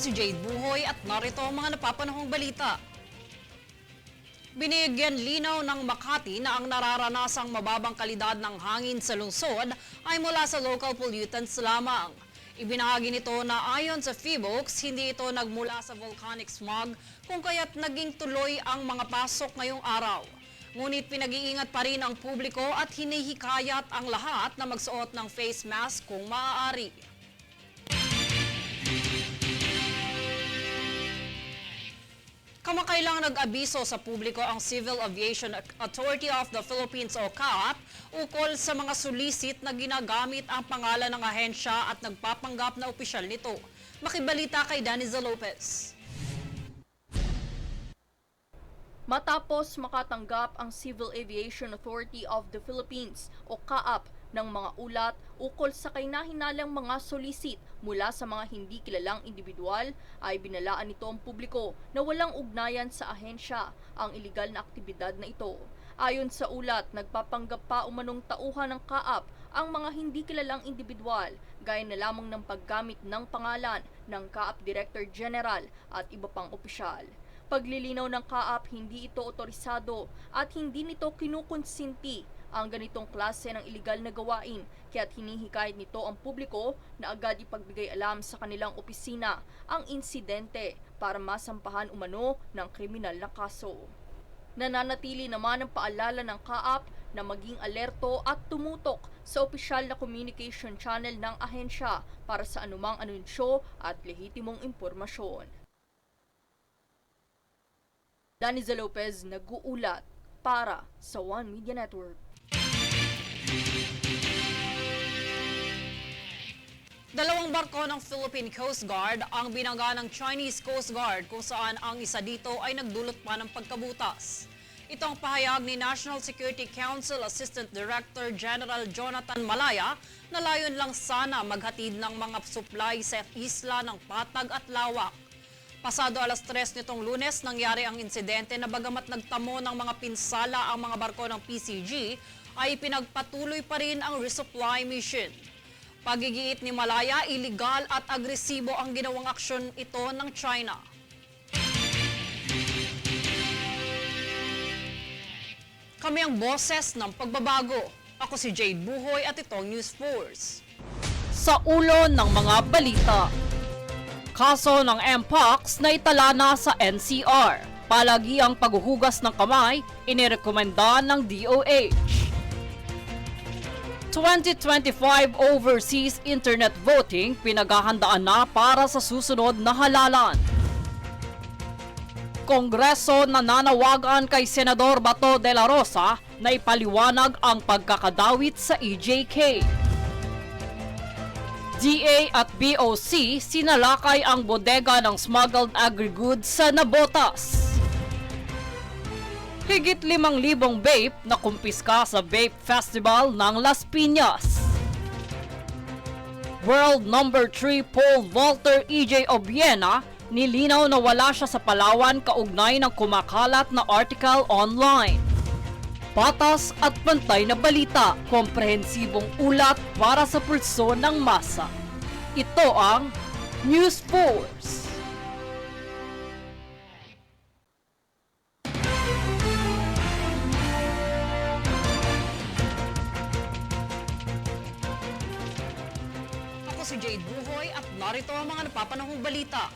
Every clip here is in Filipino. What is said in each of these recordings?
si Jade Buhoy at narito ang mga napapanahong balita. Binigyan linaw ng Makati na ang nararanasang mababang kalidad ng hangin sa lungsod ay mula sa local pollutants lamang. Ibinahagi nito na ayon sa PHIVOLCS, hindi ito nagmula sa volcanic smog kung kaya't naging tuloy ang mga pasok ngayong araw. Ngunit pinag-iingat pa rin ang publiko at hinihikayat ang lahat na magsuot ng face mask kung maaari. Kamakailang nag-abiso sa publiko ang Civil Aviation Authority of the Philippines o CAAP ukol sa mga sulisit na ginagamit ang pangalan ng ahensya at nagpapanggap na opisyal nito. Makibalita kay Daniza Lopez. Matapos makatanggap ang Civil Aviation Authority of the Philippines o CAAP ng mga ulat ukol sa kahinahinalang mga solisit mula sa mga hindi kilalang individual, ay binalaan nito ang publiko na walang ugnayan sa ahensya ang iligal na aktibidad na ito. Ayon sa ulat, nagpapanggap pa umanong tauhan ng CAAP ang mga hindi kilalang individual, gaya na lamang ng paggamit ng pangalan ng CAAP Director General at iba pang opisyal. Paglilinaw ng CAAP, hindi ito otorisado at hindi nito kinukonsinti ang ganitong klase ng iligal na gawain, kaya't hinihikayat nito ang publiko na agad ipagbigay alam sa kanilang opisina ang insidente para masampahan umano ng kriminal na kaso. Nananatili naman ang paalala ng CAAP na maging alerto at tumutok sa opisyal na communication channel ng ahensya para sa anumang anunsyo at lehitimong impormasyon. Daniza Lopez, nag-uulat para sa One Media Network. Dalawang barko ng Philippine Coast Guard ang binangga ng Chinese Coast Guard kung saan ang isa dito ay nagdulot pa ng pagkabutas. Ito ang pahayag ni National Security Council Assistant Director General Jonathan Malaya na layon lang sana maghatid ng mga supply sa isla ng Patag at Lawak. Pasado alas 3 nitong Lunes nangyari ang insidente na bagamat nagtamo ng mga pinsala ang mga barko ng PCG, ay pinagpatuloy pa rin ang resupply mission. Pagigiit ni Malaya, iligal at agresibo ang ginawang aksyon ito ng China. Kami ang boses ng pagbabago. Ako si Jade Buhoy at itong News Force. Sa ulo ng mga balita. Kaso ng Mpox na itala na sa NCR. Palagi ang paghuhugas ng kamay, inirekomenda ng DOH. 2025 overseas internet voting pinaghahandaan na para sa susunod na halalan. Kongreso nananawagan kay Senador Bato de la Rosa na ipaliwanag ang pagkakadawit sa EJK. DA at BOC sinalakay ang bodega ng smuggled agri-goods sa Nabotas. Higit 5,000 vape na kumpiska sa Vape Festival ng Las Piñas. World number 3 pole vaulter EJ Obiena nilinaw na wala siya sa Palawan kaugnay ng kumakalat na article online. Patas at pantay na balita, komprehensibong ulat para sa pulso ng masa. Ito ang News Force. Si Jade Buhoy at narito ang mga napapanahong balita.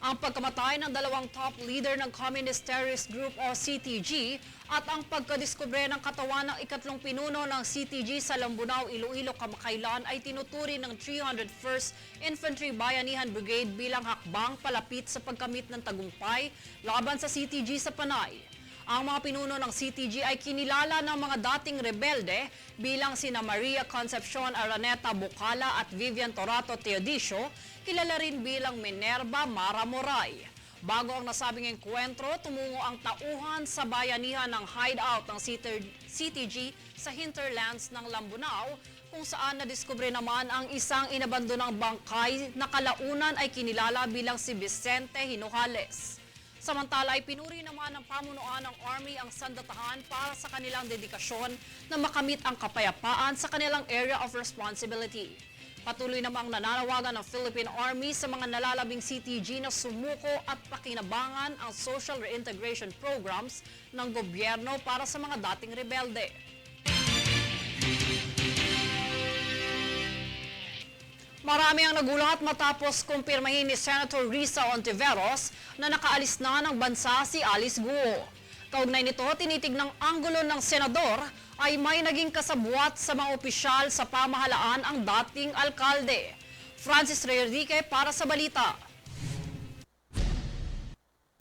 Ang pagkamatay ng dalawang top leader ng Communist Terrorist Group o CTG at ang pagkadiskubre ng katawan ng ikatlong pinuno ng CTG sa Lambunao, Iloilo kamakailan ay tinuturi ng 301st Infantry Bayanihan Brigade bilang hakbang palapit sa pagkamit ng tagumpay laban sa CTG sa Panay. Ang mga pinuno ng CTG ay kinilala ng mga dating rebelde bilang sina Maria Concepcion Araneta Bocala at Vivian Torato Teodisio, kilala rin bilang Minerva Mara Moray. Bago ang nasabing enkwentro, tumungo ang tauhan sa bayanihan ng hideout ng CTG sa hinterlands ng Lambunao, kung saan nadiskubre naman ang isang inabandonang bangkay na kalaunan ay kinilala bilang si Vicente Hinojales. Samantala ay pinuri naman ng pamunuan ng Army ang sandatahan para sa kanilang dedikasyon na makamit ang kapayapaan sa kanilang area of responsibility. Patuloy namang nananawagan ng Philippine Army sa mga nalalabing CTG na sumuko at pakinabangan ang social reintegration programs ng gobyerno para sa mga dating rebelde. Marami ang nagulat matapos kumpirmahin ni Senator Risa Ontiveros na nakaalis na ng bansa si Alice Guo. Kaugnay nito, tinitignang anggulo ng senador ay may naging kasabwat sa mga opisyal sa pamahalaan ang dating alkalde. Francis Reyerdique para sa balita.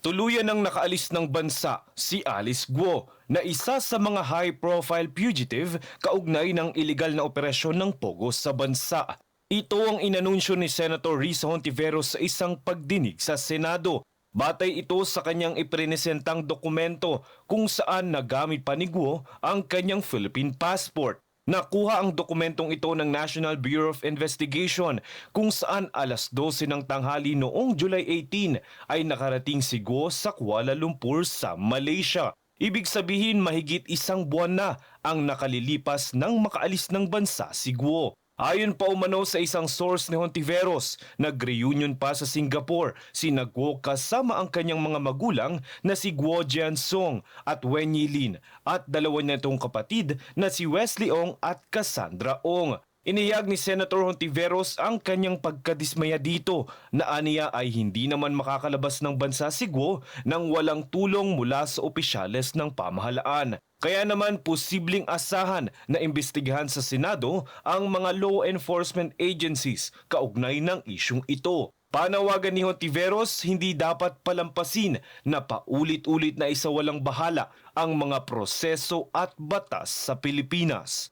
Tuluyan ng nakaalis ng bansa si Alice Guo na isa sa mga high-profile fugitive kaugnay ng iligal na operasyon ng Pogo sa bansa. Ito ang inanunsyo ni Senator Risa Hontiveros sa isang pagdinig sa Senado. Batay ito sa kanyang iprinesentang dokumento kung saan nagamit pa ni Guo ang kanyang Philippine passport. Nakuha ang dokumentong ito ng National Bureau of Investigation kung saan alas 12 ng tanghali noong July 18 ay nakarating si Guo sa Kuala Lumpur sa Malaysia. Ibig sabihin mahigit isang buwan na ang nakalilipas nang makaalis ng bansa si Guo. Ayon pa umano sa isang source ni Hontiveros, nag-reunion pa sa Singapore si Guo kasama ang kanyang mga magulang na si Guo Jiansong at Wen Yilin at dalawa nitong kapatid na si Wesley Ong at Cassandra Ong. Iniyag ni Senator Hontiveros ang kanyang pagkadismaya dito na aniya ay hindi naman makakalabas ng bansa si Guo nang walang tulong mula sa opisyales ng pamahalaan. Kaya naman posibleng asahan na imbestigahan sa Senado ang mga law enforcement agencies kaugnay ng isyung ito. Panawagan ni Hontiveros, hindi dapat palampasin na paulit-ulit na isawalang bahala ang mga proseso at batas sa Pilipinas.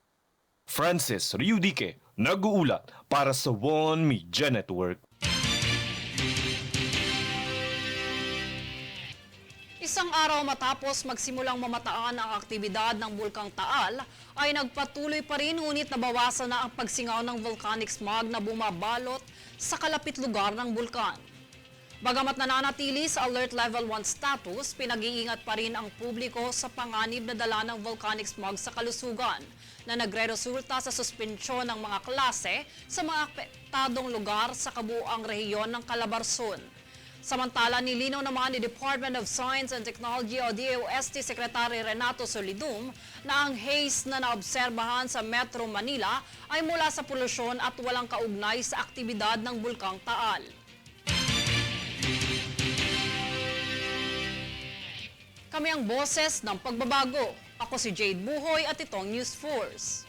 Francis Reyerdique, nag-uulat para sa One Media Network. Isang araw matapos magsimulang mamataan ang aktibidad ng Bulkang Taal, ay nagpatuloy pa rin ngunit nabawasan na ang pagsingaw ng volcanic smog na bumabalot sa kalapit lugar ng bulkan. Bagamat nananatili sa Alert Level 1 status, pinag-iingat pa rin ang publiko sa panganib na dala ng volcanic smog sa kalusugan na nagre-resulta sa suspensyon ng mga klase sa mga apektadong lugar sa kabuuang rehiyon ng Calabarzon. Samantala, nilinaw naman ni Department of Science and Technology o DOST Secretary Renato Solidum na ang haze na naobserbahan sa Metro Manila ay mula sa polusyon at walang kaugnay sa aktibidad ng Bulkang Taal. Kami ang boses ng pagbabago. Ako si Jade Buhoy at itong News Force.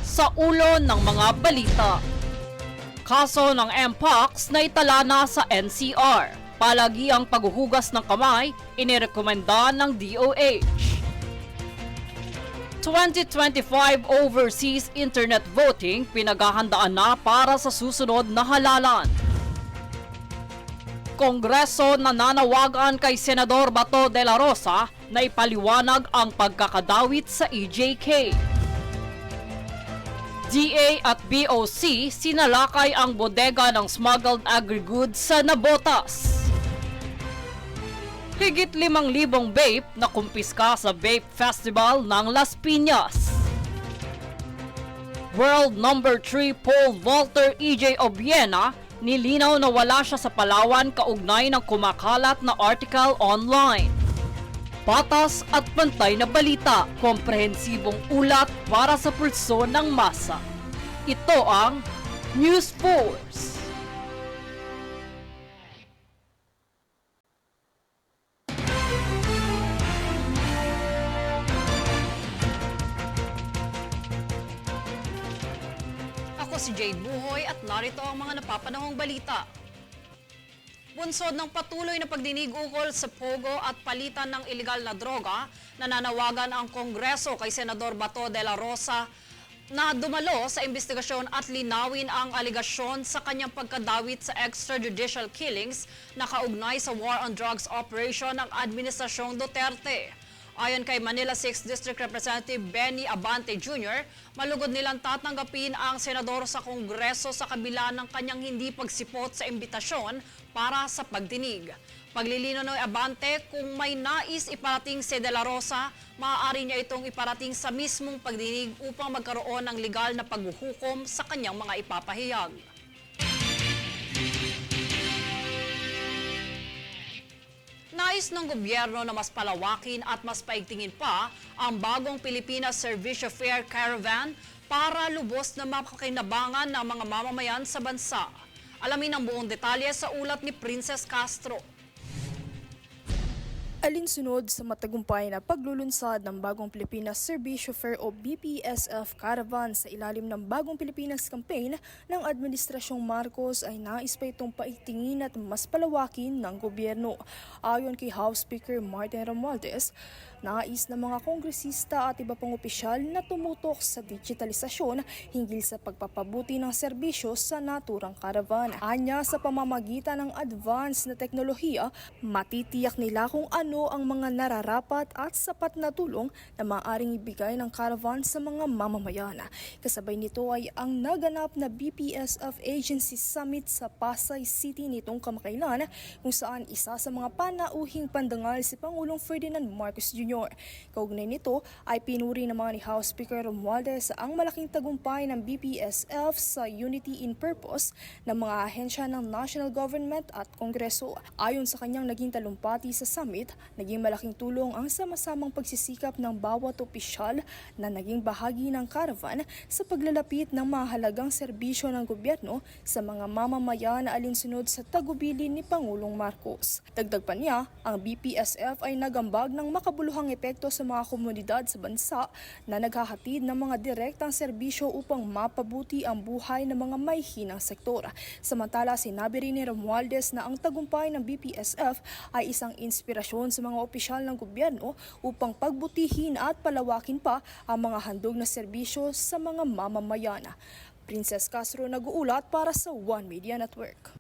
Sa ulo ng mga balita, kaso ng Mpox na itala na sa NCR. Palagi ang paghuhugas ng kamay, inirekomenda ng DOH. 2025 overseas internet voting pinaghahandaan na para sa susunod na halalan. Kongreso nananawagan kay Senador Bato de la Rosa na ipaliwanag ang pagkakadawit sa EJK. DA at BOC sinalakay ang bodega ng smuggled agri-goods sa Nabotas. Higit 5,000 vape na kumpiska sa Vape Festival ng Las Piñas. World number 3 pole vaulter EJ Obiena nilinaw na wala siya sa Palawan kaugnay ng kumakalat na article online. Patas at pantay na balita, komprehensibong ulat para sa pulso ng masa. Ito ang News Force. Ako si Jade Buhoy at narito ang mga napapanahong balita. Bunsod ng patuloy na pagdinig ukol sa Pogo at palitan ng iligal na droga, nananawagan ang Kongreso kay Senador Bato de la Rosa na dumalo sa investigasyon at linawin ang aligasyon sa kanyang pagkadawit sa extrajudicial killings na kaugnay sa War on Drugs operation ng Administrasyong Duterte. Ayon kay Manila 6th District Representative Benny Abante Jr., malugod nilang tatanggapin ang senador sa Kongreso sa kabila ng kanyang hindi pagsipot sa imbitasyon para sa pagdinig. Paglilino ng Abante, kung may nais iparating si De La Rosa, maaari niya itong iparating sa mismong pagdinig upang magkaroon ng legal na paghuhukom sa kanyang mga ipapahayag. Nais ng gobyerno na mas palawakin at mas paigtingin pa ang bagong Pilipinas Servicio Fair Caravan para lubos na makakinabangan ng mga mamamayan sa bansa. Alamin ang buong detalye sa ulat ni Princess Castro. Alinsunod sa matagumpay na paglulunsad ng Bagong Pilipinas Servicio Fair o BPSF Caravan sa ilalim ng Bagong Pilipinas Campaign ng Administrasyong Marcos ay nais pa itong paigtingin at mas palawakin ng gobyerno. Ayon kay House Speaker Martin Romualdez, nais ng mga kongresista at iba pang opisyal na tumutok sa digitalisasyon hinggil sa pagpapabuti ng serbisyo sa naturang caravan. Anya, sa pamamagitan ng advanced na teknolohiya, matitiyak nila kung ano ang mga nararapat at sapat na tulong na maaaring ibigay ng caravan sa mga mamamayan. Kasabay nito ay ang naganap na BPSF Agency Summit sa Pasay City nitong kamakailan, kung saan isa sa mga panauhing pandangal si Pangulong Ferdinand Marcos Jr. Kaugnay nito ay pinuri naman ni House Speaker Romualdez ang malaking tagumpay ng BPSF sa unity in purpose ng mga ahensya ng national government at kongreso. Ayon sa kanyang naging talumpati sa summit, naging malaking tulong ang sama-samang pagsisikap ng bawat opisyal na naging bahagi ng caravan sa paglalapit ng mahalagang serbisyo ng gobyerno sa mga mamamayan na alinsunod sa tagubilin ni Pangulong Marcos. Dagdag pa niya, ang BPSF ay nagambag ng makabuluhang epekto sa mga komunidad sa bansa na naghahatid ng mga direktang serbisyo upang mapabuti ang buhay ng mga may hinang sektor. Samantala, sinabi rin ni Romualdez na ang tagumpay ng BPSF ay isang inspirasyon sa mga opisyal ng gobyerno upang pagbutihin at palawakin pa ang mga handog na serbisyo sa mga mamamayan. Princess Castro, nag-uulat para sa One Media Network.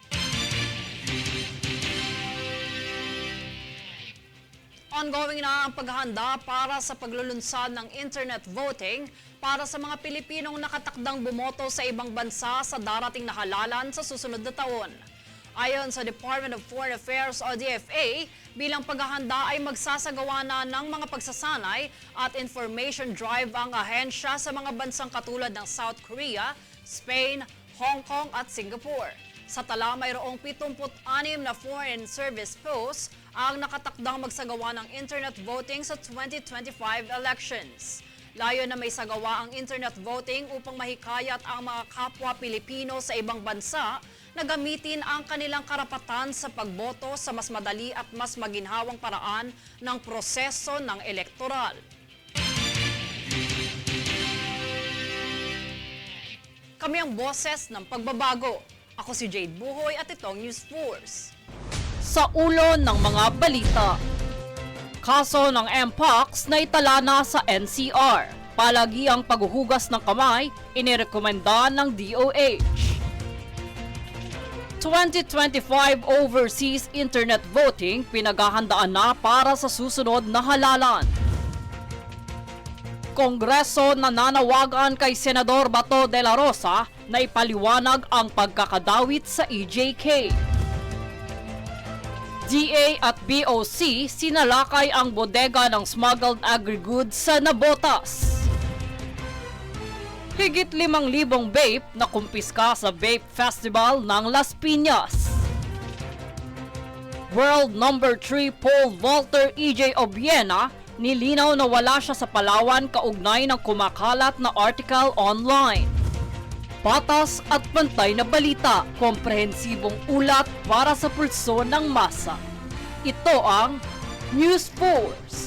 Ongoing na ang paghahanda para sa paglulunsad ng internet voting para sa mga Pilipinong nakatakdang bumoto sa ibang bansa sa darating na halalan sa susunod na taon. Ayon sa Department of Foreign Affairs o DFA, bilang paghahanda ay magsasagawa na ng mga pagsasanay at information drive ang ahensya sa mga bansang katulad ng South Korea, Spain, Hong Kong at Singapore. Sa tala, mayroong 76 na foreign service posts ang nakatakdang magsagawa ng internet voting sa 2025 elections. Layo na may sagawa ang internet voting upang mahikayat ang mga kapwa Pilipino sa ibang bansa na gamitin ang kanilang karapatan sa pagboto sa mas madali at mas maginhawang paraan ng proseso ng elektoral. Kami ang boses ng pagbabago. Ako si Jade Buhoy at itong News Force. Sa ulo ng mga balita, kaso ng Mpox na itala na sa NCR. Palagi ang paghuhugas ng kamay, inirekomenda ng DOH. 2025 overseas internet voting pinaghahandaan na para sa susunod na halalan. Kongreso nananawagan kay Senador Bato de la Rosa na ipaliwanag ang pagkakadawit sa EJK. DA at BOC sinalakay ang bodega ng smuggled agri-goods sa Nabotas. Higit 5,000 vape na kumpiska sa Vape Festival ng Las Piñas. World number 3 pole vaulter EJ Obiena nilinaw na wala siya sa Palawan kaugnay ng kumakalat na article online. Patas at pantay na balita, komprehensibong ulat para sa pulso ng masa. Ito ang News Force.